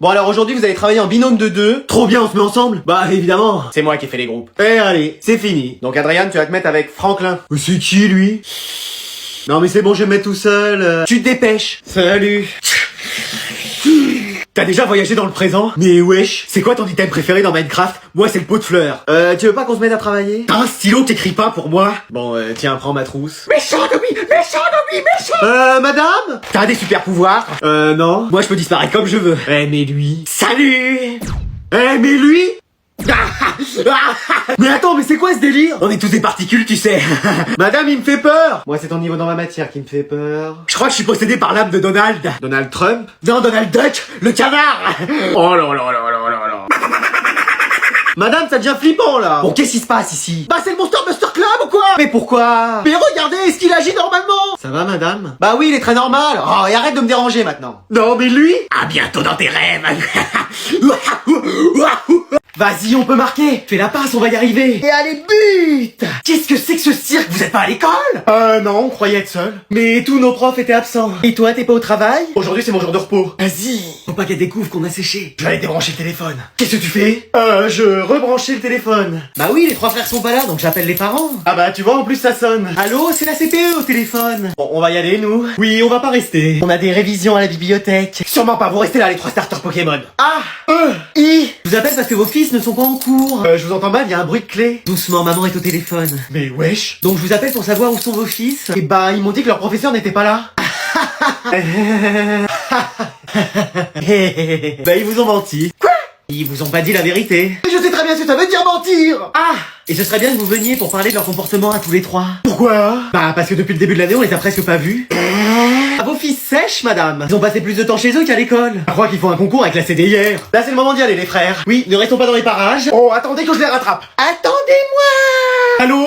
Bon alors aujourd'hui vous allez travailler en binôme de deux. Trop bien, on se met ensemble? Bah évidemment. C'est moi qui ai fait les groupes. Et allez, c'est fini. Donc Adrien, tu vas te mettre avec Franklin. Mais c'est qui lui? Non mais c'est bon, je vais me mettre tout seul. Tu te dépêches. Salut. T'as déjà voyagé dans le présent? Mais wesh, c'est quoi ton item préféré dans Minecraft? Moi c'est le pot de fleurs. Tu veux pas qu'on se mette à travailler? T'as un stylo, t'écris pas pour moi? Bon tiens, prends ma trousse. Méchant Dobby, méchant. Madame? T'as des super pouvoirs? Non. Moi je peux disparaître comme je veux. Eh mais lui... Salut. Eh mais lui... Mais attends, mais c'est quoi ce délire? On est tous des particules, tu sais. Madame, il me fait peur. Moi, c'est ton niveau dans ma matière qui me fait peur. Je crois que je suis possédé par l'âme de Donald. Donald Trump? Non, Donald Duck, le canard. Oh là là là là là là. Madame, ça devient flippant là. Bon, qu'est-ce qui se passe ici? Bah c'est le Monster Buster Club ou quoi? Mais pourquoi? Mais regardez, est-ce qu'il agit normalement? Ça va madame? Bah oui, il est très normal. Oh, et arrête de me déranger maintenant. Non mais lui? À bientôt dans tes rêves. Vas-y, on peut marquer. Fais la passe, on va y arriver. Et allez, but. Qu'est-ce que c'est que ce cirque? Vous êtes pas à l'école? Non, on croyait être seul. Mais tous nos profs étaient absents. Et toi, t'es pas au travail? Aujourd'hui, c'est mon jour de repos. Vas-y. Faut pas qu'elle découvre qu'on a séché. Je vais aller débrancher le téléphone. Qu'est-ce que tu fais? Je rebranchais le téléphone. Bah oui, les trois frères sont pas là, donc j'appelle les parents. Ah bah, tu vois, en plus ça sonne. Allô, c'est la CPE au téléphone. Bon, on va y aller, nous. Oui, on va pas rester. On a des révisions à la bibliothèque. Sûrement pas, vous restez là, les trois starters Pokémon. A, E, I. Je vous appelle parce que vos fils ne sont pas en cours. Je vous entends mal, il y a un bruit de clé. Doucement, maman est au téléphone. Mais wesh. Donc je vous appelle pour savoir où sont vos fils. Et bah, ils m'ont dit que leur professeur n'était pas là. Bah, ils vous ont menti. Quoi? Ils vous ont pas dit la vérité. Je sais très bien ce que ça veut dire mentir. Ah. Et ce serait bien que vous veniez pour parler de leur comportement à tous les trois. Pourquoi? Bah parce que depuis le début de l'année on les a presque pas vus. Ah, vos fils sèches madame. Ils ont passé plus de temps chez eux qu'à l'école. Je crois qu'ils font un concours avec la CD hier. Là c'est le moment d'y aller les frères. Oui, ne restons pas dans les parages. Oh attendez que je les rattrape. Attendez-moi. Allô?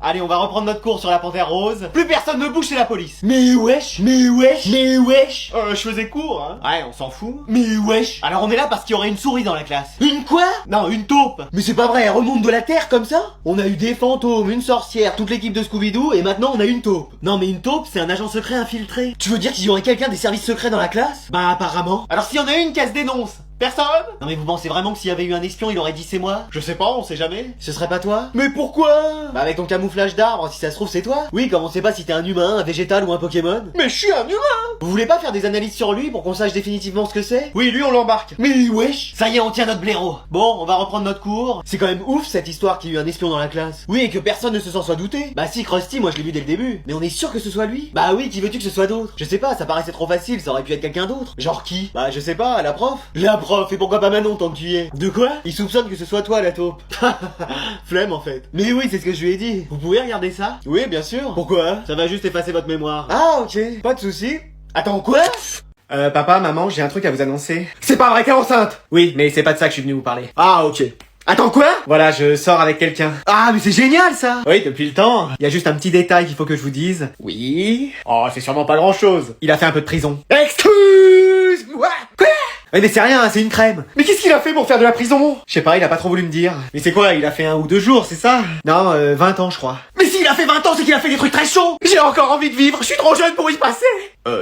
Allez, on va reprendre notre cours sur la panthère rose. Plus personne ne bouge, c'est la police. Mais wesh. Je faisais cours, hein. Ouais, on s'en fout. Mais wesh. Alors on est là parce qu'il y aurait une souris dans la classe. Une quoi? Non, une taupe. Mais c'est pas vrai, elle remonte de la terre comme ça? On a eu des fantômes, une sorcière, toute l'équipe de Scooby-Doo, et maintenant on a une taupe. Non mais une taupe, c'est un agent secret infiltré. Tu veux dire qu'il y aurait quelqu'un des services secrets dans la classe? Bah apparemment. Alors s'il y en a une qui se dénonce. Personne? Non mais vous pensez vraiment que s'il y avait eu un espion, il aurait dit c'est moi? Je sais pas, on sait jamais. Ce serait pas toi? Mais pourquoi? Bah avec ton camouflage d'arbre, si ça se trouve c'est toi. Oui, comme on sait pas si t'es un humain, un végétal ou un Pokémon. Mais je suis un humain. Vous voulez pas faire des analyses sur lui pour qu'on sache définitivement ce que c'est? Oui, lui on l'embarque. Mais wesh. Ça y est, on tient notre blaireau. Bon, on va reprendre notre cours. C'est quand même ouf cette histoire qu'il y a eu un espion dans la classe. Oui, et que personne ne se s'en soit douté. Bah si, Krusty, moi je l'ai vu dès le début. Mais on est sûr que ce soit lui? Bah oui, qui veux-tu que ce soit d'autre? Je sais pas, ça paraissait trop facile, ça aurait pu être quelqu'un d'autre. Genre qui? Bah je sais pas, la prof. La prof, et pourquoi pas Manon tant que tu y es? De quoi? Il soupçonne que ce soit toi la taupe. Flemme en fait. Mais oui, c'est ce que je lui ai dit. Vous pouvez regarder ça? Oui, bien sûr. Pourquoi? Ça va juste effacer votre mémoire. Ah ok, pas de soucis. Attends, quoi? Papa, maman, j'ai un truc à vous annoncer. C'est pas vrai, t'es enceinte? Oui, mais c'est pas de ça que je suis venu vous parler. Ah ok. Attends quoi? Voilà, je sors avec quelqu'un. Ah mais c'est génial ça! Oui, depuis le temps. Il y a juste un petit détail qu'il faut que je vous dise. Oui. Oh, c'est sûrement pas grand chose. Il a fait un peu de prison. Excuse-moi! Quoi? Mais c'est rien, c'est une crème. Mais qu'est-ce qu'il a fait pour faire de la prison? Je sais pas, il a pas trop voulu me dire. Mais c'est quoi, il a fait 1 ou 2 jours, c'est ça? Non, 20 ans je crois. Mais s'il a fait 20 ans, c'est qu'il a fait des trucs très chauds. J'ai encore envie de vivre, je suis trop jeune pour y passer.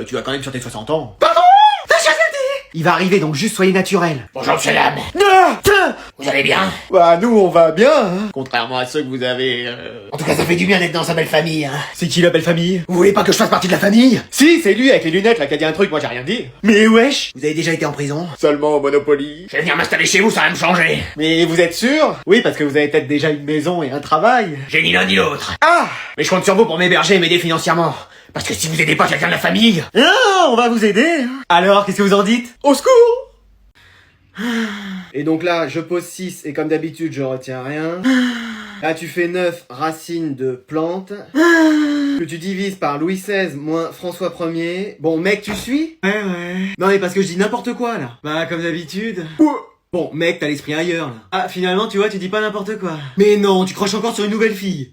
Tu vas quand même sur tes 60 ans. Pardon? T'as jamais dit? Il va arriver, donc juste soyez naturel. Bonjour monsieur dame. Vous allez bien? Bah nous on va bien, hein. Contrairement à ceux que vous avez... En tout cas ça fait du bien d'être dans sa belle famille, hein. C'est qui la belle famille? Vous voulez pas que je fasse partie de la famille? Si, c'est lui avec les lunettes là qui a dit un truc, moi j'ai rien dit. Mais wesh. Vous avez déjà été en prison? Seulement au Monopoly. Je vais venir m'installer chez vous, ça va me changer. Mais vous êtes sûr? Oui, parce que vous avez peut-être déjà une maison et un travail. J'ai ni l'un ni l'autre. Ah. Mais je compte sur vous pour m'héberger et m'aider financièrement. Parce que si vous aidez pas quelqu'un de la famille... Ah, on va vous aider. Alors, qu'est-ce que vous en dites? Au secours. Et donc là, je pose 6 et comme d'habitude, je retiens rien. Là, tu fais 9 racines de plantes. Que tu divises par Louis XVI moins François 1er. Bon, mec, tu suis? Ouais. Non, mais parce que je dis n'importe quoi, là. Bah, comme d'habitude. Bon, mec, t'as l'esprit ailleurs, là. Ah, finalement, tu vois, tu dis pas n'importe quoi. Mais non, tu croches encore sur une nouvelle fille.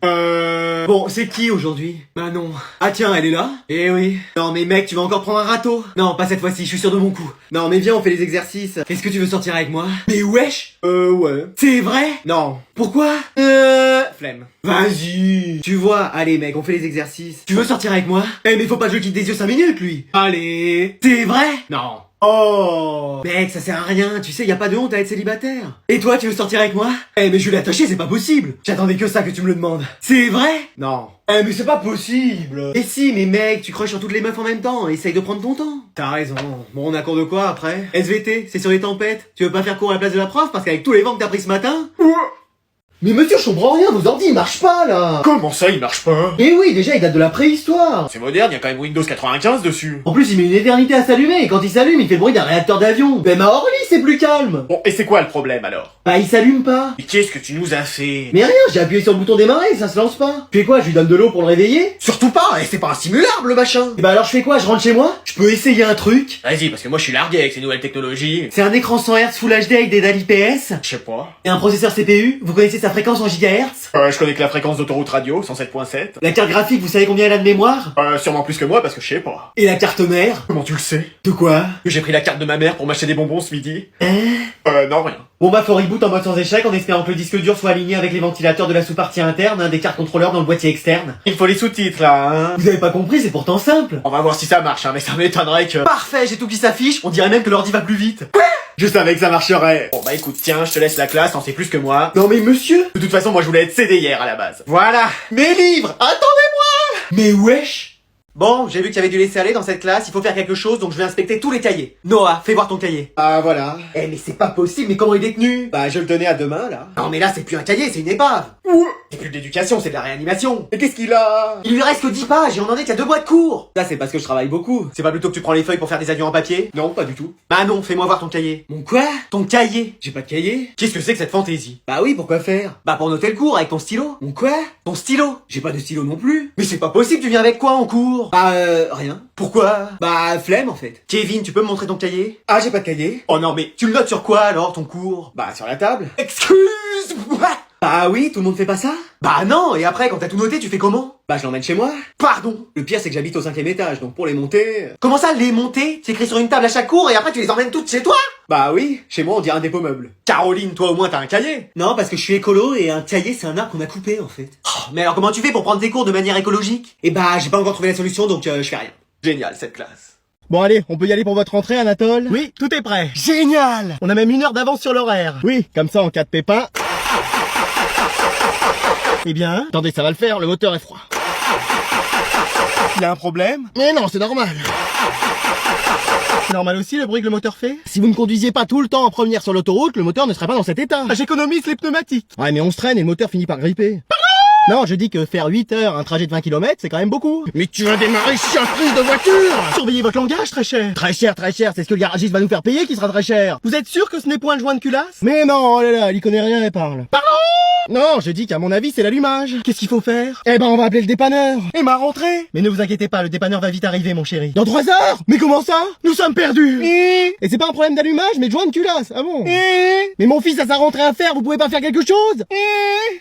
Bon, c'est qui aujourd'hui? Bah non. Ah tiens, elle est là? Eh oui. Non mais mec, tu vas encore prendre un râteau? Non, pas cette fois-ci, je suis sûr de mon coup. Non mais viens, on fait les exercices. Est-ce que tu veux sortir avec moi? Mais wesh. Ouais. C'est vrai? Non. Pourquoi? Flemme. Vas-y. Tu vois, allez mec, on fait les exercices. Tu veux sortir avec moi? Eh mais faut pas que je quitte des yeux 5 minutes, lui. Allez. C'est vrai? Non. Oh mec, ça sert à rien, tu sais, y a pas de honte à être célibataire. Et toi, tu veux sortir avec moi? Eh mais je vais l'attacher, c'est pas possible. J'attendais que ça que tu me le demandes. C'est vrai? Non. Eh mais c'est pas possible. Et si, mais mec, tu crushes sur toutes les meufs en même temps, essaye de prendre ton temps. T'as raison. Bon, on a cours de quoi après? SVT, c'est sur les tempêtes. Tu veux pas faire cours à la place de la prof parce qu'avec tous les vents que t'as pris ce matin? Mais monsieur, je comprends rien, vos ordi ils marchent pas là. Comment ça, il marche pas? Eh oui, déjà il date de la préhistoire. C'est moderne, y a quand même Windows 95 dessus. En plus il met une éternité à s'allumer et quand il s'allume il fait le bruit d'un réacteur d'avion. Même à Orly c'est plus calme. Bon, et c'est quoi le problème alors? Bah il s'allume pas. Et qu'est-ce que tu nous as fait? Mais rien, j'ai appuyé sur le bouton démarrer, ça se lance pas. Tu fais quoi, je lui donne de l'eau pour le réveiller? Surtout pas, et c'est pas un simulable le machin. Et bah alors je fais quoi, je rentre chez moi? Je peux essayer un truc? Vas-y, parce que moi je suis largué avec ces nouvelles technologies. C'est un écran 100 Hz Full HD avec des dalles IPS Je sais pas. et un processeur CPU, vous connaissez sa fréquence en gigahertz? Je connais que la fréquence d'autoroute radio, 107.7. La carte graphique, vous savez combien elle a de mémoire? Sûrement plus que moi parce que je sais pas. Et la carte mère? Comment tu le sais? De quoi? Que j'ai pris la carte de ma mère pour m'acheter des bonbons ce midi? Non, rien. Bon bah faut reboot en mode sans échec en espérant que le disque dur soit aligné avec les ventilateurs de la sous-partie interne, des cartes contrôleurs dans le boîtier externe. Il faut les sous-titres là, hein. Vous avez pas compris, c'est pourtant simple. On va voir si ça marche, hein, mais ça m'étonnerait que... Parfait, j'ai tout qui s'affiche, on dirait même que l'ordi va plus vite. Je savais que ça marcherait. Bon bah écoute, tiens, je te laisse la classe, t'en sais plus que moi. Non mais monsieur. De toute façon, moi je voulais être CD hier à la base. Voilà, mes livres, attendez-moi. Mais wesh. Bon, j'ai vu qu'il y avait du laisser aller dans cette classe, il faut faire quelque chose, donc je vais inspecter tous les cahiers. Noah, fais voir ton cahier. Ah voilà. Eh mais c'est pas possible, mais comment il est tenu? Bah je le tenais à deux mains là. Non mais là c'est plus un cahier, c'est une épave. C'est plus de l'éducation, c'est de la réanimation. Et qu'est-ce qu'il a? Il lui reste que 10 pages et on en est qu'à 2 mois de cours. Ça c'est parce que je travaille beaucoup. C'est pas plutôt que tu prends les feuilles pour faire des avions en papier? Non, pas du tout. Bah non, fais-moi voir ton cahier. Mon quoi? Ton cahier. J'ai pas de cahier. Qu'est-ce que c'est que cette fantaisie? Bah oui, pourquoi faire? Bah pour noter le cours avec ton stylo. Mon quoi? Ton stylo. J'ai pas de stylo non plus. Mais c'est pas possible, tu viens avec quoi en cours? Bah rien. Pourquoi? Bah flemme en fait. Kevin, tu peux me montrer ton cahier? Ah j'ai pas de cahier. Oh non mais tu le notes sur quoi alors ton cours? Bah sur la table. Excuse-moi. Bah oui, tout le monde fait pas ça? Bah non, et après quand t'as tout noté, tu fais comment? Bah je l'emmène chez moi. Pardon. Le pire c'est que j'habite au 5e étage, donc pour les monter... Comment ça les monter? T'écris sur une table à chaque cours et après tu les emmènes toutes chez toi? Bah oui, chez moi on dirait un dépôt meuble. Caroline, toi au moins t'as un cahier? Non, parce que je suis écolo et un cahier c'est un arbre qu'on a coupé en fait. Oh, mais alors comment tu fais pour prendre tes cours de manière écologique? Et bah j'ai pas encore trouvé la solution donc je fais rien. Génial cette classe. Bon allez, on peut y aller pour votre rentrée Anatole? Oui, tout est prêt. Génial! On a même 1 heure d'avance sur l'horaire. Oui, comme ça en cas de pépin. Eh bien, attendez, ça va le faire, le moteur est froid. Il y a un problème? Mais non, c'est normal. C'est normal aussi le bruit que le moteur fait? Si vous ne conduisiez pas tout le temps en première sur l'autoroute, le moteur ne serait pas dans cet état. J'économise les pneumatiques. Ouais, mais on se traîne et le moteur finit par gripper. Non, je dis que faire 8 heures un trajet de 20 km, c'est quand même beaucoup. Mais tu vas démarrer surprise de voiture! Surveillez votre langage, très cher. Très cher, c'est ce que le garagiste va nous faire payer qui sera très cher. Vous êtes sûr que ce n'est point le joint de culasse? Mais non, oh là là, il y connaît rien, elle parle. Pardon? Non, je dis qu'à mon avis, c'est l'allumage. Qu'est-ce qu'il faut faire? Eh ben, on va appeler le dépanneur. Et ma rentrée? Mais ne vous inquiétez pas, le dépanneur va vite arriver, mon chéri. Dans 3 heures? Mais comment ça? Nous sommes perdus. Et c'est pas un problème d'allumage, mais de joint de culasse. Ah bon? Mais mon fils a sa rentrée à faire, vous pouvez pas faire quelque chose?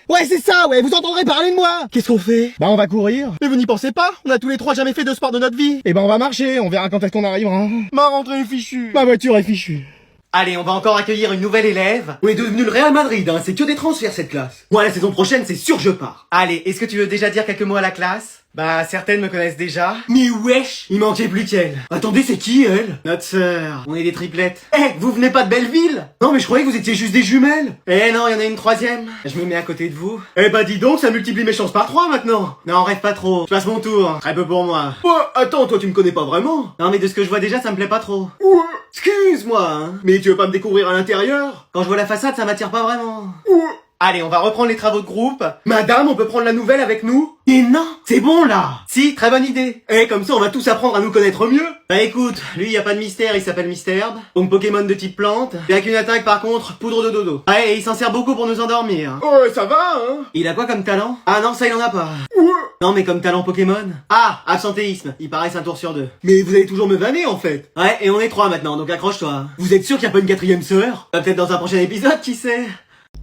Ouais, c'est ça, ouais, vous entendrez parler de moi. Qu'est-ce qu'on fait? Bah, on va courir. Mais vous n'y pensez pas? On a tous les 3 jamais fait de sport de notre vie. Eh ben, on va marcher, on verra quand est-ce qu'on arrivera. Ma rentrée est fichue. Ma voiture est fichue. Allez, on va encore accueillir une nouvelle élève. On est devenu le Real Madrid, hein, c'est que des transferts cette classe. Moi, la saison prochaine, c'est sûr je pars. Allez, est-ce que tu veux déjà dire quelques mots à la classe? Bah, certaines me connaissent déjà. Mais wesh, Il manquait plus qu'elle. attendez, c'est qui elle? Notre sœur. On est des triplettes. Eh, vous venez pas de Belleville? Non mais je croyais que vous étiez juste des jumelles. Eh non, il y en a une troisième. Je me mets à côté de vous. Eh bah dis donc, ça multiplie mes chances par 3 maintenant. Non, rêve pas trop. Je passe mon tour. Très peu pour moi. Ouais, attends, toi tu me connais pas vraiment. Non, mais de ce que je vois déjà, ça me plaît pas trop. Ouais, excuse-moi, hein. Mais tu veux pas me découvrir à l'intérieur? Quand je vois la façade, ça m'attire pas vraiment. Ouais. Allez, on va reprendre les travaux de groupe. Madame, on peut prendre la nouvelle avec nous? Et non, c'est bon là. Si, très bonne idée. Eh, comme ça on va tous apprendre à nous connaître mieux. Bah écoute, lui y a pas de mystère, il s'appelle Mr. Herb. Donc Pokémon de type plante. Et avec une attaque par contre, poudre de dodo. Ouais, et il s'en sert beaucoup pour nous endormir. Ouais, ça va, hein. Il a quoi comme talent? Ah non, ça il en a pas. Ouais. Non mais comme talent Pokémon. Ah, absentéisme. Il paraît un tour sur 2. Mais vous allez toujours me vanner en fait. Ouais, et on est 3 maintenant, donc accroche-toi. Vous êtes sûr qu'il y a pas une 4e sœur? Peut-être dans un prochain épisode, qui sait?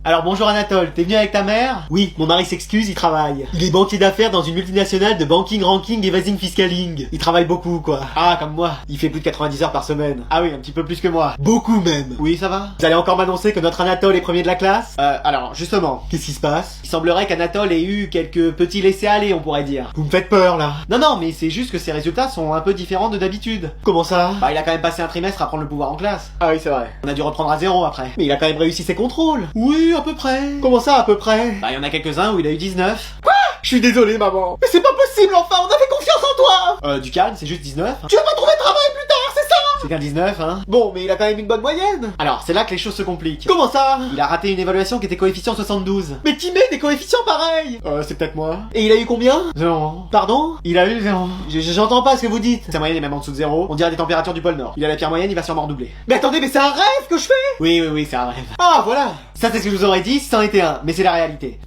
Alors bonjour Anatole, t'es venu avec ta mère? Oui, mon mari s'excuse, il travaille. Il est banquier d'affaires dans une multinationale de banking, ranking et vasing fiscaling. Il travaille beaucoup quoi. Ah, comme moi. Il fait plus de 90 heures par semaine. Ah oui, un petit peu plus que moi. Beaucoup même. Oui, ça va? Vous allez encore m'annoncer que notre Anatole est premier de la classe? Alors, justement, qu'est-ce qui se passe? Il semblerait qu'Anatole ait eu quelques petits laissés-aller, on pourrait dire. Vous me faites peur là. Non, mais c'est juste que ses résultats sont un peu différents de d'habitude. Comment ça? Bah, il a quand même passé un trimestre à prendre le pouvoir en classe. Ah oui, c'est vrai. On a dû reprendre à zéro après. Mais il a quand même réussi ses contrôles. Oui, à peu près. Comment ça, à peu près? Bah, il y en a quelques-uns où il a eu 19. Quoi? Je suis désolé, maman. Mais c'est pas possible, enfin, on avait confiance en toi. Du calme, c'est juste 19. Tu vas pas trouver de travail plus tard, c'est ça? C'est qu'un 19, hein. Bon, mais il a quand même une bonne moyenne. Alors, c'est là que les choses se compliquent. Comment ça? Il a raté une évaluation qui était coefficient 72. Mais qui met des coefficients pareils? C'est peut-être moi. Et il a eu combien? 0. Pardon? Il a eu 0. J'entends pas ce que vous dites. Sa moyenne est même en dessous de 0. On dirait des températures du pôle Nord. Il a la pire moyenne, il va sûrement redoubler. Mais attendez, mais c'est un rêve que je fais? Oui, c'est un rêve. Ah, voilà. Ça, c'est ce que je vous aurais dit si c'en était un. Mais c'est la réalité.